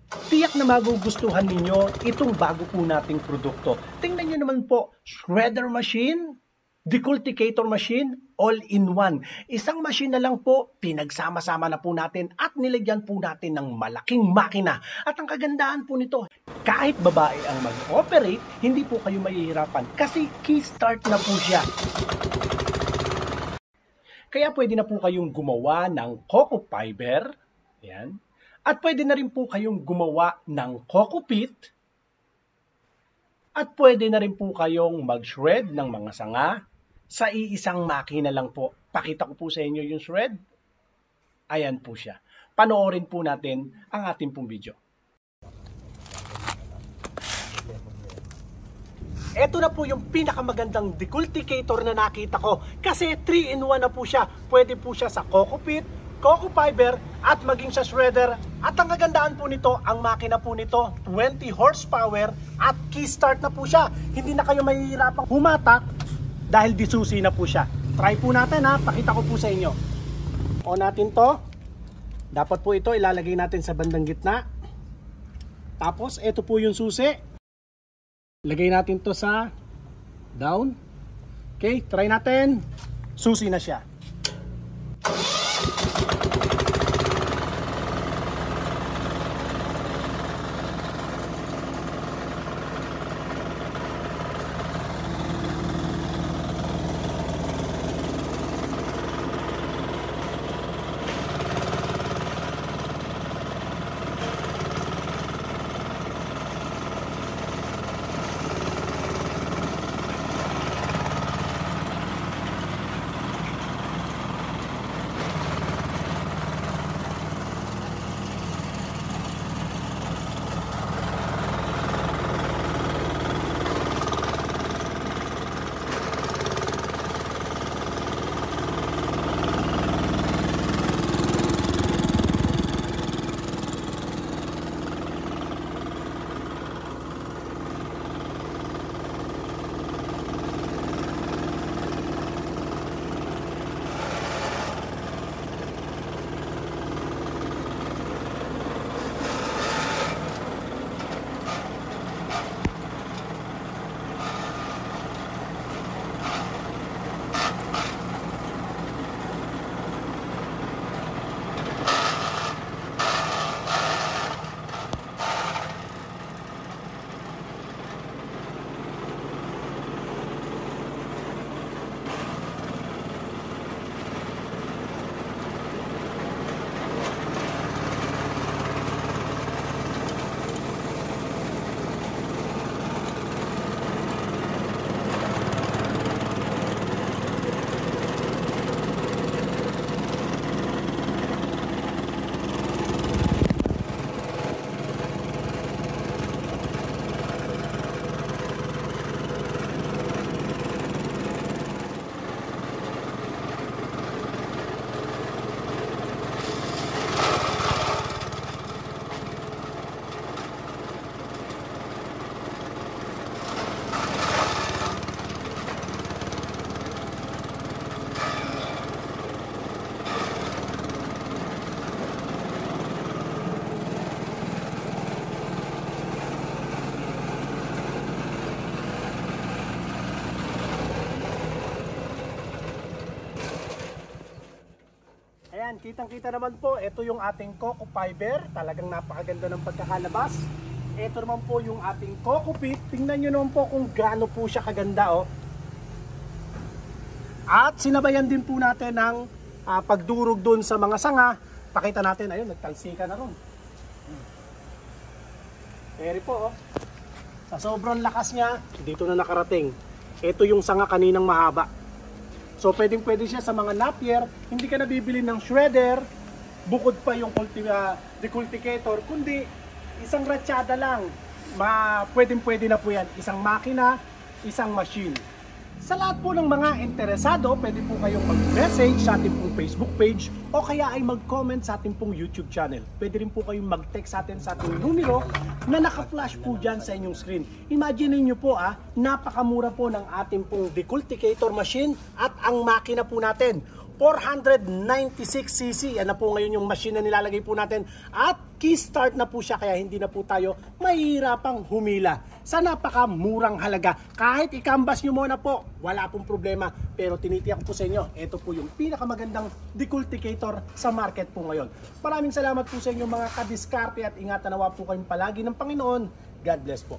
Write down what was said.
Tiyak na magugustuhan ninyo itong bago po nating produkto. Tingnan nyo naman po, shredder machine, decultivator machine, all-in-one. Isang machine na lang po, pinagsama-sama na po natin at nilagyan po natin ng malaking makina. At ang kagandahan po nito, kahit babae ang mag-operate, hindi po kayo mahihirapan kasi key start na po siya. Kaya pwede na po kayong gumawa ng coco fiber, yan. At pwede na rin po kayong gumawa ng coco pit. At pwede na rin po kayong mag-shred ng mga sanga sa iisang makina lang po. Pakita ko po sa inyo yung shred. Ayan po siya. Panoorin po natin ang ating pong video. Ito na po yung pinakamagandang decultivator na nakita ko. Kasi 3-in-1 na po siya. Pwede po siya sa coco pit, coco fiber, at maging sa shredder. At ang kagandaan po nito, ang makina po nito, 20 horsepower at key start na po siya. Hindi na kayo mahihirapang humatak dahil disusi na po siya. Try po natin ha, pakita ko po sa inyo. On natin to. Dapat po ito ilalagay natin sa bandang gitna. Tapos ito po yung susi. Lagay natin to sa down. Okay, try natin. Susi na siya. Ayan, kitang-kita naman po, ito yung ating coco fiber. Talagang napakaganda ng pagkakalabas. Ito naman po yung ating coco pit. Tingnan nyo naman po kung gaano po siya kaganda. Oh. At sinabayan din po natin ng pagdurog dun sa mga sanga. Pakita natin, ayun, nagtalsika na ron. Eri po, oh. Sa sobrang lakas niya, dito na nakarating. Ito yung sanga kaninang mahaba. So pwedeng-pwede siya sa mga napier, hindi ka nabibili ng shredder, bukod pa yung decultivator, kundi isang ratsyada lang. Pwedeng-pwede na po yan, isang makina, isang machine. Sa lahat po ng mga interesado, pwede po kayong mag-message sa ating pong Facebook page o kaya ay mag-comment sa ating pong YouTube channel. Pwede rin po kayong mag-text sa atin sa ating numero na naka-flash po dyan sa inyong screen. Imagine niyo po napakamura po ng ating pong decultivator machine at ang makina po natin. 496cc. Yan na po ngayon yung machine na nilalagay po natin. At key start na po siya kaya hindi na po tayo mahihirapang humila. Sa napakamurang halaga. Kahit ikambas nyo muna po, wala pong problema. Pero tinitiyak po sa inyo, ito po yung pinakamagandang deculticator sa market po ngayon. Maraming salamat po sa inyo mga kadiskarte at ingatan nawa po kayong palagi ng Panginoon. God bless po.